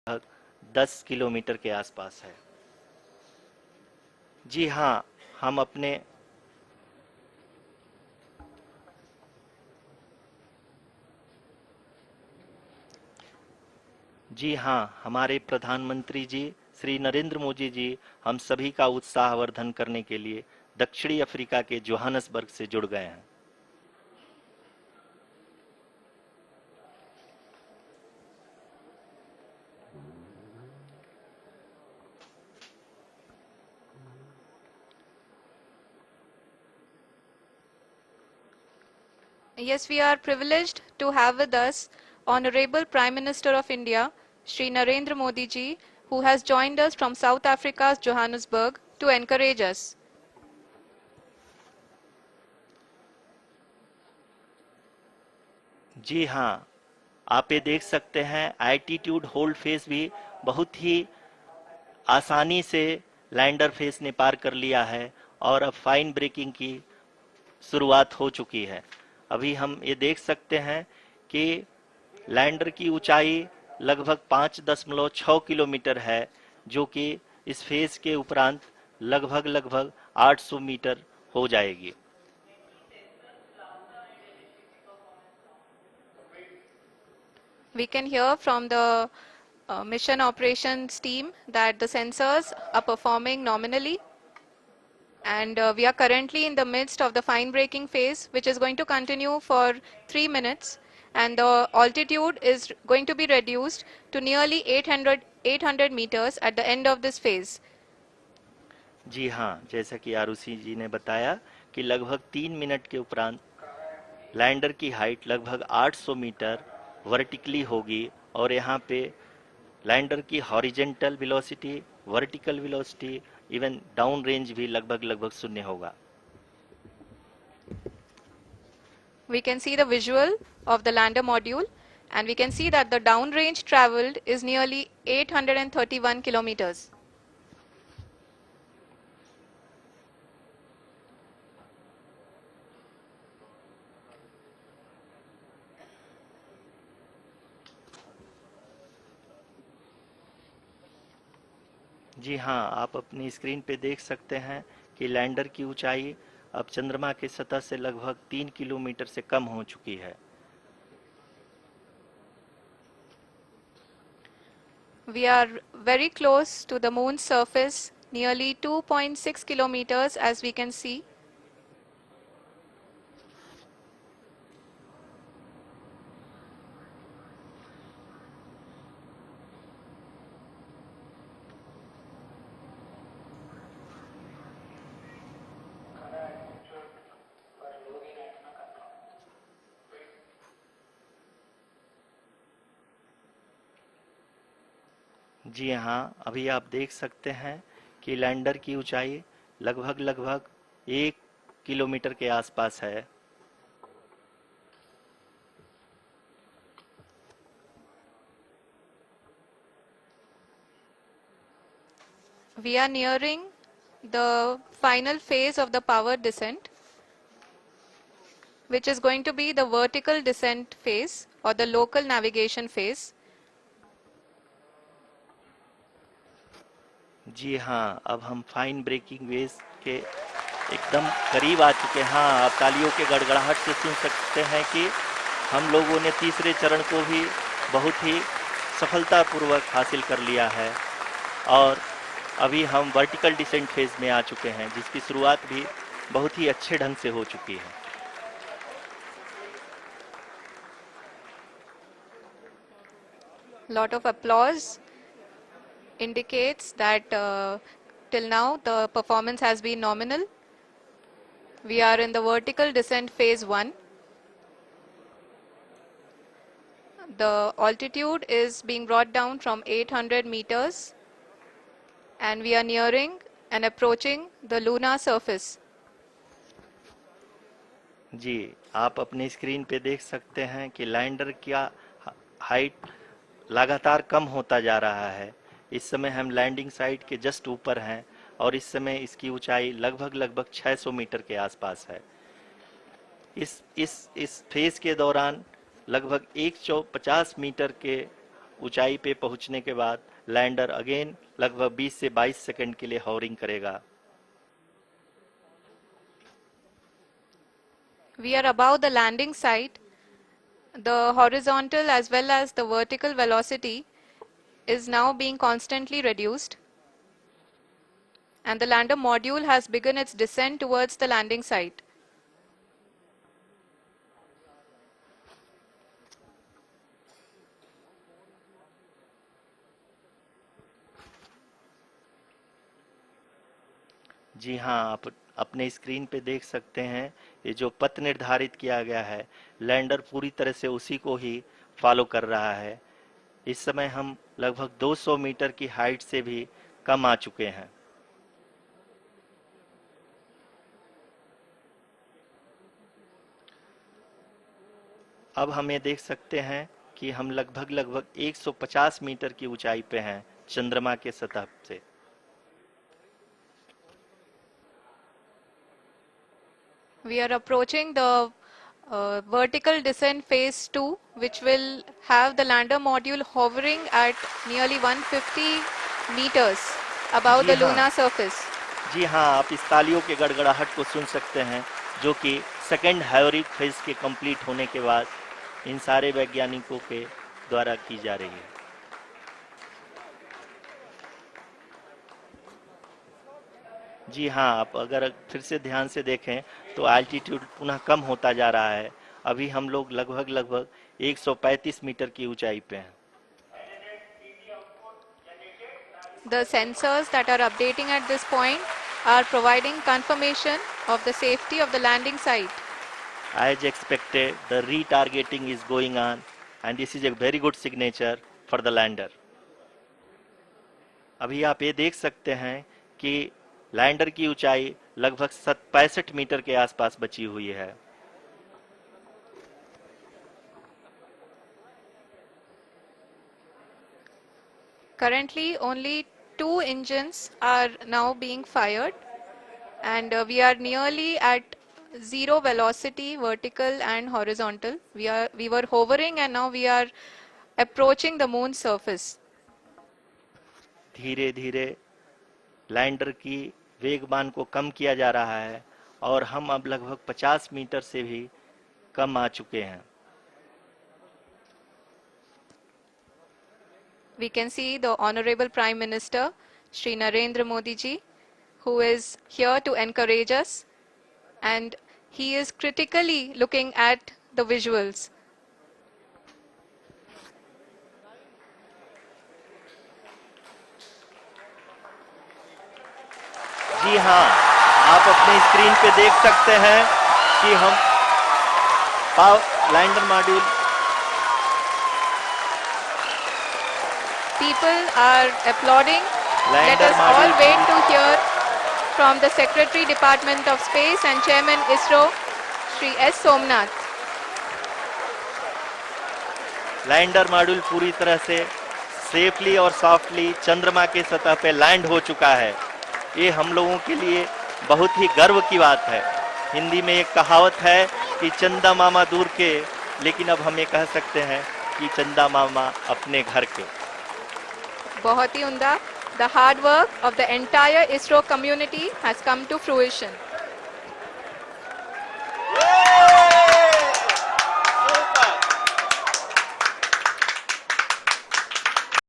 लगभग 10 किलोमीटर के आसपास है। जी हाँ, हम अपने जी हाँ, हमारे प्रधानमंत्री जी श्री नरेंद्र मोदी जी हम सभी का उत्साहवर्धन करने के लिए दक्षिणी अफ्रीका के जोहानसबर्ग से जुड़ गए हैं। Yes, we are privileged to have with us Honorable Prime Minister of India, Shri Narendra Modi ji, who has joined us from South Africa's Johannesburg to encourage us. जी हाँ, आप ये देख सकते हैं एल्टीट्यूड होल्ड फेस भी बहुत ही आसानी से लैंडर फेस ने पार कर लिया है और अब फाइन ब्रेकिंग की शुरुआत हो चुकी है। अभी हम ये देख सकते हैं कि लैंडर की ऊंचाई लगभग 5.6 किलोमीटर है, जो कि इस फेज के उपरांत लगभग लगभग 800 मीटर हो जाएगी। We can hear from the mission operations team that the sensors are performing nominally, and we are currently in the midst of the fine braking phase, which is going to continue for 3 minutes, and the altitude is going to be reduced to nearly 800 meters at the end of this phase. जी हाँ, जैसा कि आरुषि जी ने बताया कि लगभग 3 minute के उपरांत lander की हाइट लगभग 800 मीटर वर्टिकली होगी और यहाँ पे लैंडर की horizontal velocity, vertical velocity, even down range भी लगभग लगभग शून्य होगा। We can see the visual of the lander module, and we can see that the downrange traveled is nearly 831 kilometers. जी हाँ, आप अपनी स्क्रीन पे देख सकते हैं कि लैंडर की ऊंचाई अब चंद्रमा की सतह से लगभग 3 किलोमीटर से कम हो चुकी है। We are very close to the moon's surface, nearly 2.6 kilometers as we can see. जी हाँ, अभी आप देख सकते हैं कि लैंडर की ऊंचाई लगभग लगभग 1 किलोमीटर के आसपास है। We are nearing the final phase of the power descent, which is going to be the vertical descent phase or the local navigation phase. जी हाँ, अब हम फाइन ब्रेकिंग वेव के एकदम करीब आ चुके हैं। हाँ, आप तालियों के गड़गड़ाहट से सुन सकते हैं कि हम लोगों ने तीसरे चरण को भी बहुत ही सफलतापूर्वक हासिल कर लिया है और अभी हम वर्टिकल डिसेंट फेज में आ चुके हैं, जिसकी शुरुआत भी बहुत ही अच्छे ढंग से हो चुकी है। Lot of applause indicates that till now the performance has been nominal. We are in the vertical descent phase 1. The altitude is being brought down from 800 meters, and we are nearing and approaching the lunar surface. जी, आप अपनी screen पे देख सकते हैं कि lander का height लगातार कम होता जा रहा है। इस समय हम लैंडिंग साइट के जस्ट ऊपर हैं और इस समय इसकी ऊंचाई लगभग लगभग 600 मीटर के आसपास है। इस फेज के दौरान लगभग 150 मीटर के ऊंचाई पे पहुंचने के बाद लैंडर अगेन लगभग 20 से 22 सेकंड के लिए हॉवरिंग करेगा। We are above the landing site. The horizontal as well as the vertical velocity is now being constantly reduced. And the lander module has begun its descent towards the landing site. जी हाँ, आप अपने screen पे देख सकते हैं ये जो पथ निर्धारित किया गया है, लैंडर पूरी तरह से उसी को ही फॉलो कर रहा है। इस समय हम लगभग 200 मीटर की हाइट से भी कम आ चुके हैं। अब हम ये देख सकते हैं कि हम लगभग 150 मीटर की ऊंचाई पे हैं चंद्रमा के सतह से। We are approaching the vertical descent phase 2, which will have the lander module hovering at nearly 150 meters above ji the हाँ, lunar surface. जी हाँ, आप इस तालियों के गड़गड़ाहट को सुन सकते हैं जो कि सेकंड हाइवरिक फेज के कंप्लीट होने के बाद इन सारे वैज्ञानिकों के द्वारा की जा रही है। जी हाँ, आप अगर फिर से ध्यान से देखें तो एल्टीट्यूड पुनः कम होता जा रहा है। अभी हम लोग लगभग 135 मीटर की ऊंचाई पे हैं। The sensors that are updating at this point are providing confirmation of the safety of the landing site. As expected, the retargeting is going on and this is a very good signature for the lander. अभी आप ये देख सकते हैं कि lander की ऊंचाई लगभग 65 मीटर के आसपास बची हुई है। Currently, only 2 engines are now being fired, and we are nearly at zero velocity, vertical and horizontal. We were hovering, and now we are approaching the moon's surface. धीरे धीरे लैंडर की वेगमान को कम किया जा रहा है और हम अब लगभग 50 मीटर से भी कम आ चुके हैं। We can see the Honorable Prime Minister, Shri Narendra Modi ji, who is here to encourage us, and he is critically looking at the visuals. जी हाँ, आप अपने स्क्रीन पे देख सकते हैं कि हम lander module People are applauding. Let lander us all module wait to hear from the Secretary Department of Space and Chairman ISRO, Shri S. Somnath. Lander module पूरी तरह से सेफली और सॉफ्टली चंद्रमा के सतह पे लैंड हो चुका है। ये हम लोगों के लिए बहुत ही गर्व की बात है। हिंदी में एक कहावत है कि चंदा मामा दूर के, लेकिन अब हम ये कह सकते हैं कि चंदा मामा अपने घर के। बहुत ही उम्दा. The hard work of the entire ISRO community has come to fruition.